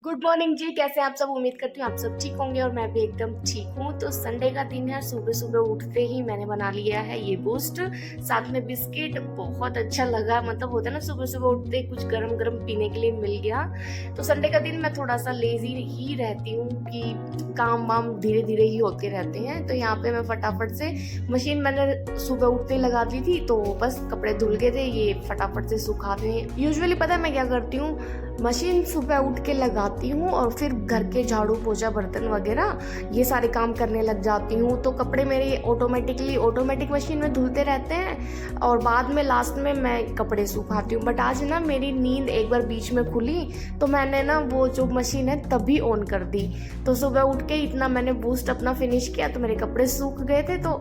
Good morning जी। कैसे हैं आप सब? उम्मीद करती हूँ आप सब ठीक होंगे और मैं भी एकदम ठीक हूँ। तो संडे का दिन है, सुबह सुबह उठते ही मैंने बना लिया है ये बूस्ट, साथ में बिस्किट। बहुत अच्छा लगा, मतलब होता है ना सुबह सुबह उठते ही कुछ गरम गरम पीने के लिए मिल गया। तो संडे का दिन मैं थोड़ा सा लेजी ही रहती हूँ कि काम वाम धीरे धीरे ही होते रहते हैं। तो यहाँ पे मैं फटाफट से मशीन मैंने सुबह उठते ही लगा दी थी, तो बस कपड़े धुल गए थे, ये फटाफट से सुखा दें। यूजुअली पता है मैं क्या करती हूँ, मशीन सुबह उठ के लगाती हूँ और फिर घर के झाड़ू पोछा बर्तन वगैरह ये सारे काम करने लग जाती हूँ। तो कपड़े मेरे ऑटोमेटिक मशीन में धुलते रहते हैं और बाद में लास्ट में मैं कपड़े सुखाती हूँ। बट आज ना मेरी नींद एक बार बीच में खुली, तो मैंने ना वो जो मशीन है तभी ऑन कर दी। तो सुबह उठ के इतना मैंने बूस्ट अपना फिनिश किया तो मेरे कपड़े सूख गए थे, तो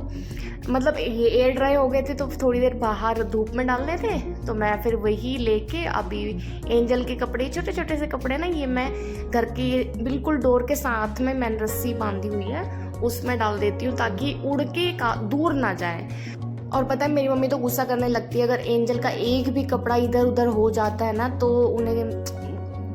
मतलब ये एयर ड्राई हो गए थे, तो थोड़ी देर बाहर धूप में डालने थे। तो मैं फिर वही लेके अभी एंजल के कपड़े, छोटे छोटे से कपड़े ना, ये मैं घर की बिल्कुल डोर के साथ में मैंने रस्सी बांधी हुई है, उसमें डाल देती हूँ ताकि उड़ के दूर ना जाए। और पता है मेरी मम्मी तो गुस्सा करने लगती है, अगर एंजल का एक भी कपड़ा इधर उधर हो जाता है ना तो उन्हें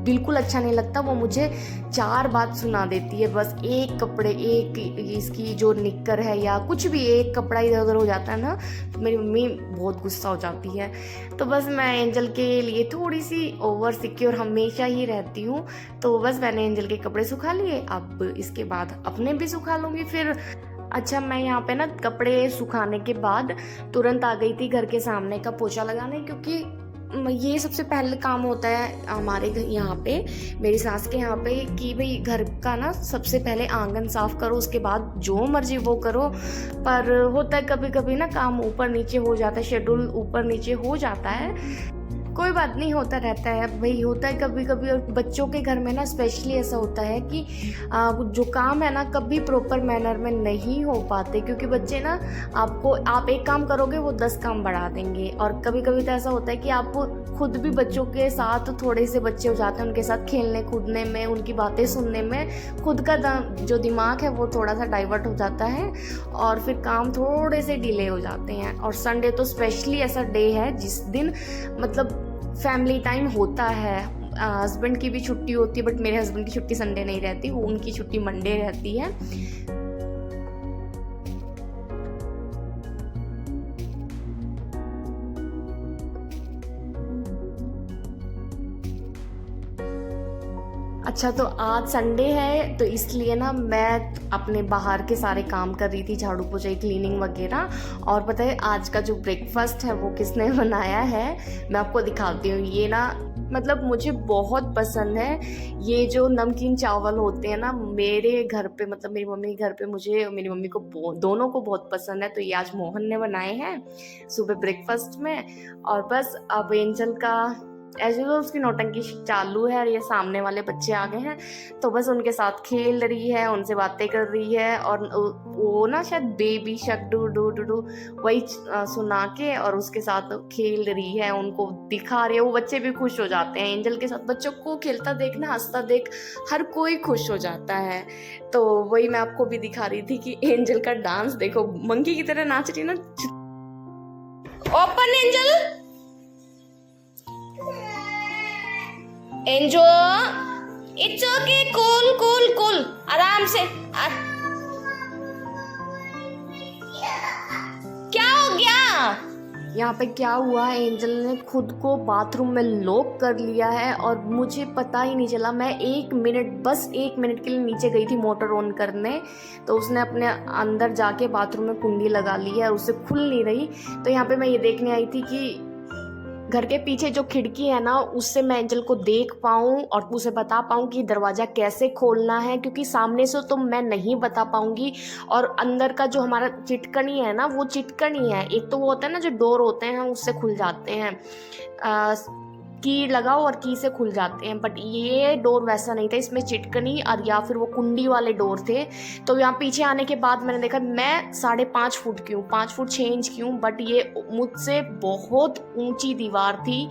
बिल्कुल अच्छा नहीं लगता। वो मुझे 4 बात सुना देती है, बस एक कपड़े, एक इसकी जो निक्कर है या कुछ भी एक कपड़ा इधर उधर हो जाता है ना तो मेरी मम्मी बहुत गुस्सा हो जाती है। तो बस मैं एंजल के लिए थोड़ी सी ओवर सिक्योर हमेशा ही रहती हूँ। तो बस मैंने एंजल के कपड़े सुखा लिए, अब इसके बाद अपने भी सुखा लूँगी फिर। अच्छा, मैं यहाँ पे ना कपड़े सुखाने के बाद तुरंत आ गई थी घर के सामने का पोछा लगाने, क्योंकि ये सबसे पहले काम होता है हमारे यहाँ पे, मेरी सास के यहाँ पे, कि भाई घर का ना सबसे पहले आंगन साफ करो, उसके बाद जो मर्जी वो करो। पर होता है कभी कभी ना काम ऊपर नीचे हो जाता है, शेड्यूल ऊपर नीचे हो जाता है। कोई बात नहीं, होता रहता है भाई, होता है कभी कभी। और बच्चों के घर में ना स्पेशली ऐसा होता है कि जो काम है ना कभी प्रॉपर मैनर में नहीं हो पाते, क्योंकि बच्चे ना आप एक काम करोगे वो 10 काम बढ़ा देंगे। और कभी कभी तो ऐसा होता है कि आप खुद भी बच्चों के साथ, थोड़े से बच्चे हो जाते हैं उनके साथ खेलने कूदने में, उनकी बातें सुनने में खुद का जो दिमाग है वो थोड़ा सा डाइवर्ट हो जाता है और फिर काम थोड़े से डिले हो जाते हैं। और संडे तो स्पेशली ऐसा डे है जिस दिन मतलब फैमिली टाइम होता है। हस्बैंड की भी छुट्टी होती है, बट मेरे हस्बैंड की छुट्टी संडे नहीं रहती, वो उनकी छुट्टी मंडे रहती है। अच्छा, तो आज संडे है तो इसलिए ना मैं अपने बाहर के सारे काम कर रही थी, झाड़ू पोछा, क्लीनिंग वगैरह। और पता है आज का जो ब्रेकफास्ट है वो किसने बनाया है, मैं आपको दिखाती हूँ। ये ना मतलब मुझे बहुत पसंद है, ये जो नमकीन चावल होते हैं ना मेरे घर पे, मतलब मेरी मम्मी के घर पे, मुझे और मेरी मम्मी को दोनों को बहुत पसंद है। तो ये आज मोहन ने बनाए हैं सुबह ब्रेकफास्ट में। और बस अब एंजल का एज यूजुअल उसकी नौटंकी चालू है और ये सामने वाले बच्चे आ गए हैं, तो बस उनके साथ खेल रही है, उनसे बातें कर रही है। और वो ना शायद बेबी शक डू डू डू डू वही सुना के और उसके साथ खेल रही है, उनको दिखा रही है। वो बच्चे भी खुश हो जाते हैं एंजल के साथ, बच्चों को खेलता देखना, हंसता देख हर कोई खुश हो जाता है। तो वही मैं आपको भी दिखा रही थी कि एंजल का डांस देखो, मंकी की तरह नाच रही ना। Open angel, Enzo, it's okay, cool cool cool, आराम से। क्या हो गया? यहाँ पे क्या हुआ, एंजल ने खुद को बाथरूम में लॉक कर लिया है और मुझे पता ही नहीं चला। मैं 1 मिनट, बस 1 मिनट के लिए नीचे गई थी मोटर ऑन करने, तो उसने अपने अंदर जाके बाथरूम में कुंडी लगा ली है और उससे खुल नहीं रही। तो यहाँ पे मैं ये देखने आई थी कि घर के पीछे जो खिड़की है ना उससे मैं एंजल को देख पाऊँ और उसे बता पाऊँ कि दरवाज़ा कैसे खोलना है, क्योंकि सामने से तो मैं नहीं बता पाऊँगी। और अंदर का जो हमारा चिटकनी है ना, वो चिटकनी है, एक तो वो होता है ना जो डोर होते हैं उससे खुल जाते हैं, की लगाओ और की से खुल जाते हैं, बट ये डोर वैसा नहीं था, इसमें चिटकनी और या फिर वो कुंडी वाले डोर थे। तो यहाँ पीछे आने के बाद मैंने देखा मैं 5.5 फुट की हूँ, 5 फुट 6 इंच की हूँ, बट ये मुझसे बहुत ऊंची दीवार थी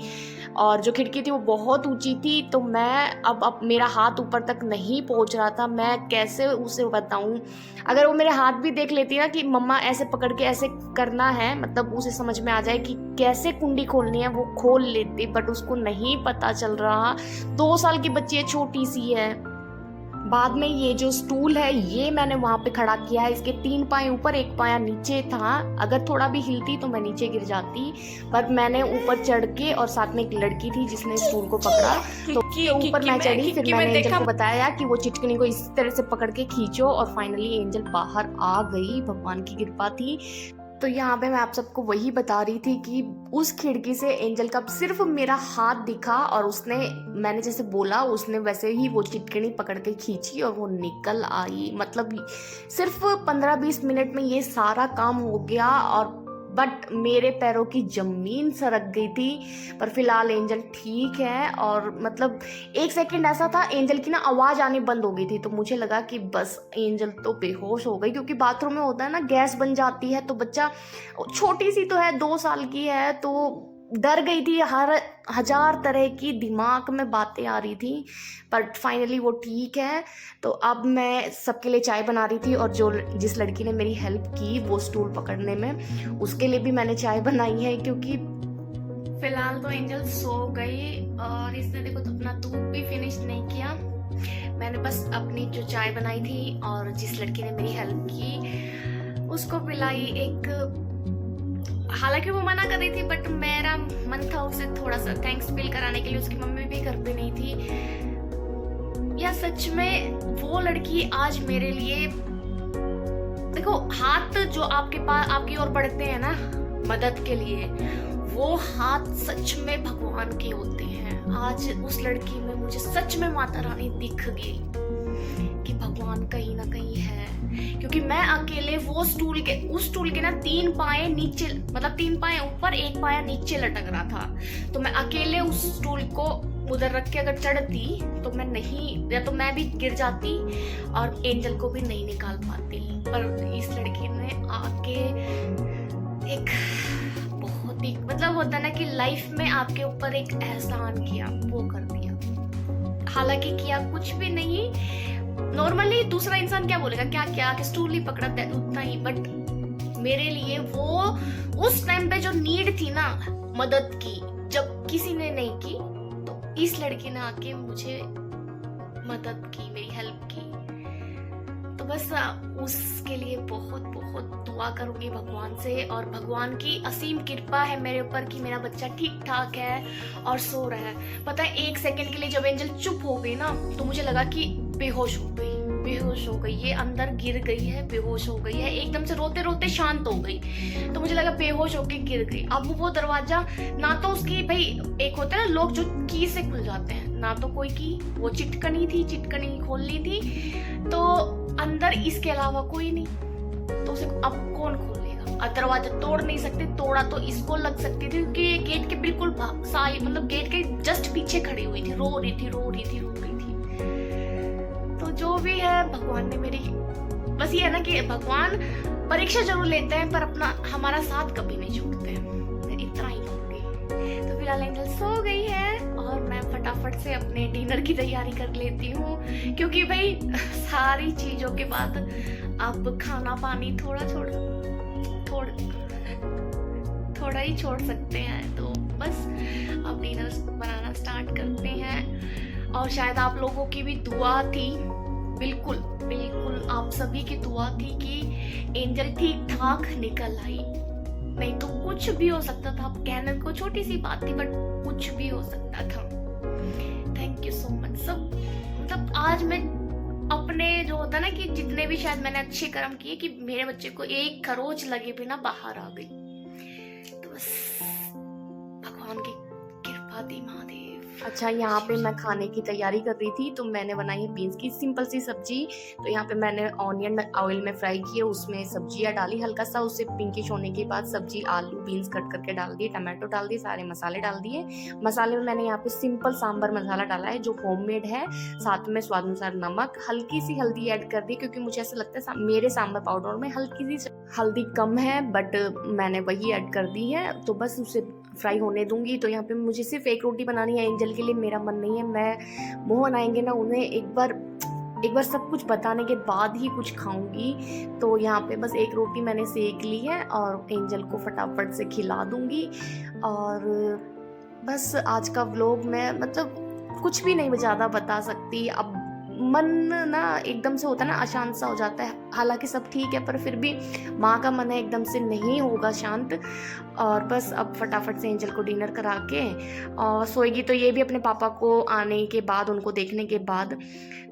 और जो खिड़की थी वो बहुत ऊंची थी। तो मैं अब मेरा हाथ ऊपर तक नहीं पहुँच रहा था, मैं कैसे उसे बताऊँ। अगर वो मेरे हाथ भी देख लेती ना कि मम्मा ऐसे पकड़ के ऐसे करना है, मतलब उसे समझ में आ जाए कि कैसे कुंडी खोलनी है वो खोल लेती, बट उसको नहीं पता चल रहा। 2 साल की बच्ची है, छोटी सी है। बाद में ये जो स्टूल है ये मैंने वहाँ पे खड़ा किया है। इसके 3 पाए ऊपर, 1 पाया नीचे था। अगर थोड़ा भी हिलती तो मैं नीचे गिर जाती, पर मैंने ऊपर चढ़ के, और साथ में एक लड़की थी जिसने स्टूल को पकड़ा, तो ऊपर मैं चढ़ी। फिर मैंने एंजल को बताया कि वो चिटकनी को इस तरह से पकड़ के खींचो, और फाइनली एंजल बाहर आ गई। भगवान की कृपा थी। तो यहाँ पे मैं आप सबको वही बता रही थी कि उस खिड़की से एंजल का सिर्फ मेरा हाथ दिखा, और उसने, मैंने जैसे बोला, उसने वैसे ही वो चिटकनी पकड़ के खींची और वो निकल आई। मतलब सिर्फ 15-20 मिनट में ये सारा काम हो गया, और बट मेरे पैरों की जमीन सरक गई थी। पर फिलहाल एंजल ठीक है। और मतलब 1 सेकंड ऐसा था, एंजल की ना आवाज़ आनी बंद हो गई थी, तो मुझे लगा कि बस एंजल तो बेहोश हो गई, क्योंकि बाथरूम में होता है ना, गैस बन जाती है, तो बच्चा, छोटी सी तो है, 2 साल की है, तो डर गई थी। हर 1000 तरह की दिमाग में बातें आ रही थी, बट फाइनली वो ठीक है। तो अब मैं सबके लिए चाय बना रही थी, और जिस लड़की ने मेरी हेल्प की वो स्टूल पकड़ने में, उसके लिए भी मैंने चाय बनाई है, क्योंकि फिलहाल तो एंजल सो गई। और इसने देखो तो अपना दूध भी फिनिश नहीं किया। मैंने बस अपनी जो चाय बनाई थी और जिस लड़की ने मेरी हेल्प की उसको पिलाई एक। हालांकि वो मना कर रही थी, बट मेरा मन था उसे थोड़ा सा थैंक्स फील कराने के लिए। उसकी मम्मी भी घर पे नहीं थी। या सच में वो लड़की आज मेरे लिए, देखो हाथ जो आपके पास, आपकी ओर बढ़ते हैं ना मदद के लिए, वो हाथ सच में भगवान के होते हैं। आज उस लड़की में मुझे सच में माता रानी दिख गई कि भगवान कहीं ना कहीं है। क्योंकि मैं अकेले वो उस स्टूल के ना 3 पाए नीचे, मतलब 3 पाए ऊपर, 1 पाया नीचे लटक रहा था। तो मैं अकेले उस स्टूल को उधर रख के अगर चढ़ती तो मैं नहीं, या तो मैं भी गिर जाती और एंजल को भी नहीं निकाल पाती। पर इस लड़की ने आके एक बहुत ही, मतलब होता है ना कि लाइफ में आपके ऊपर एक एहसान किया, वो कर दिया। हालांकि किया कुछ भी नहीं, नॉर्मली दूसरा इंसान क्या बोलेगा, क्या क्या कि स्टूल ही पकड़ा था, उतना ही। बट मेरे लिए वो उस टाइम पे जो नीड थी ना मदद की, जब किसी ने नहीं की, तो इस लड़की ने आके मुझे मदद की, मेरी हेल्प की। तो बस उसके लिए बहुत बहुत दुआ करूंगी भगवान से, और भगवान की असीम कृपा है मेरे ऊपर कि मेरा बच्चा ठीक ठाक है और सो रहा है। पता है 1 सेकंड के लिए जब एंजल चुप हो गई ना, तो मुझे लगा कि बेहोश हो गई, ये अंदर गिर गई है, बेहोश हो गई है। एकदम से रोते रोते शांत हो गई, तो मुझे लगा बेहोश होके गिर गई। अब वो दरवाजा ना तो उसकी, भाई एक होता है ना लोग जो की से खुल जाते हैं, ना तो कोई की, वो चिटकनी खोलनी थी, तो अंदर इसके अलावा कोई नहीं, तो उसे अब कौन खोलेगा। अब दरवाजा तोड़ नहीं सकते, तोड़ा तो इसको लग सकती थी, क्योंकि ये गेट के बिल्कुल मतलब गेट के जस्ट पीछे खड़ी हुई थी, रो रही थी। तो जो भी है, भगवान ने मेरी, बस ये है ना कि भगवान परीक्षा जरूर लेते हैं, पर अपना हमारा साथ कभी नहीं छोड़ते हैं। मैं इतना ही कहूंगी। तो फिलहाल एंजल सो गई है, और मैं फटाफट से अपने डिनर की तैयारी कर लेती हूँ, क्योंकि भाई सारी चीजों के बाद अब खाना पानी थोड़ा ही छोड़ सकते हैं। तो बस अब डिनर बनाना स्टार्ट करते हैं। और शायद आप लोगों की भी दुआ थी, बिल्कुल आप सभी की दुआ थी कि एंजल ठीक ठाक निकल आई। नहीं तो कुछ भी हो सकता था। कहने को छोटी सी बात थी, बट कुछ भी हो सकता था। थैंक यू सो मच सब। मतलब आज मैं अपने, जो होता है ना कि जितने भी शायद मैंने अच्छे कर्म किए, कि मेरे बच्चे को एक खरोच लगे बिना बाहर आ गई। तो बस भगवान की कृपा थी, महादेव। अच्छा, यहाँ पे मैं खाने की तैयारी कर रही थी, तो मैंने बनाई है बीन्स की सिंपल सी सब्जी। तो यहाँ पे मैंने ऑनियन ऑयल में फ्राई किए, उसमें सब्जियाँ डाली हल्का सा, उससे पिंकिश होने के बाद सब्जी, आलू, बीन्स कट करके डाल दिए, टमाटो डाल दिए, सारे मसाले डाल दिए। मसाले में मैंने यहाँ पे सिंपल सांभर मसाला डाला है, जो होममेड है। साथ में स्वाद अनुसार नमक, हल्की सी हल्दी ऐड कर दी, क्योंकि मुझे ऐसा लगता है मेरे सांभर पाउडर में हल्की सी हल्दी कम है, बट मैंने वही ऐड कर दी है। तो बस उसे फ्राई होने दूंगी। तो यहाँ पे मुझे सिर्फ एक रोटी बनानी है एंजल के लिए, मेरा मन नहीं है। मैं मोहन आएंगे ना, उन्हें एक बार एक बार सब कुछ बताने के बाद ही कुछ खाऊंगी। तो यहाँ पे बस एक रोटी मैंने सेक ली है और एंजल को फटाफट से खिला दूंगी। और बस आज का व्लॉग मैं मतलब कुछ भी नहीं ज़्यादा बता सकती। अब मन ना एकदम से होता है ना अशांत सा हो जाता है, हालांकि सब ठीक है पर फिर भी माँ का मन है एकदम से नहीं होगा शांत। और बस अब फटाफट से एंजल को डिनर करा के और सोएगी, तो ये भी अपने पापा को आने के बाद, उनको देखने के बाद।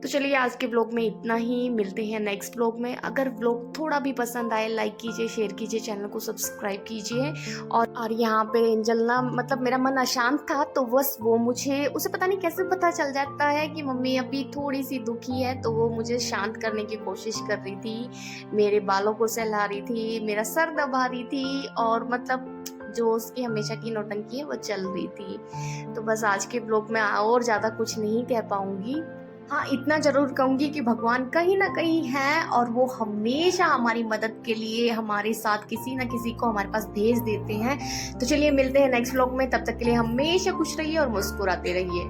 तो चलिए आज के व्लॉग में इतना ही, मिलते हैं नेक्स्ट व्लॉग में। अगर व्लॉग थोड़ा भी पसंद आए लाइक कीजिए, शेयर कीजिए, चैनल को सब्सक्राइब कीजिए। और यहाँ पे एंजल ना मतलब मेरा मन अशांत था, तो बस वो मुझे, उसे पता नहीं कैसे पता चल जाता है कि मम्मी अभी थोड़ी सी दुखी है, तो वो मुझे शांत करने की कोशिश कर रही थी, मेरे बालों को सहला रही थी, मेरा सर दबा रही थी, और मतलब जो उसकी हमेशा की नौटंकी है वो चल रही थी। तो बस आज के ब्लॉग में और ज़्यादा कुछ नहीं कह पाऊंगी। हाँ, इतना ज़रूर कहूँगी कि भगवान कहीं ना कहीं है और वो हमेशा हमारी मदद के लिए हमारे साथ किसी ना किसी को हमारे पास भेज देते हैं। तो चलिए मिलते हैं नेक्स्ट व्लॉग में, तब तक के लिए हमेशा खुश रहिए और मुस्कुराते रहिए।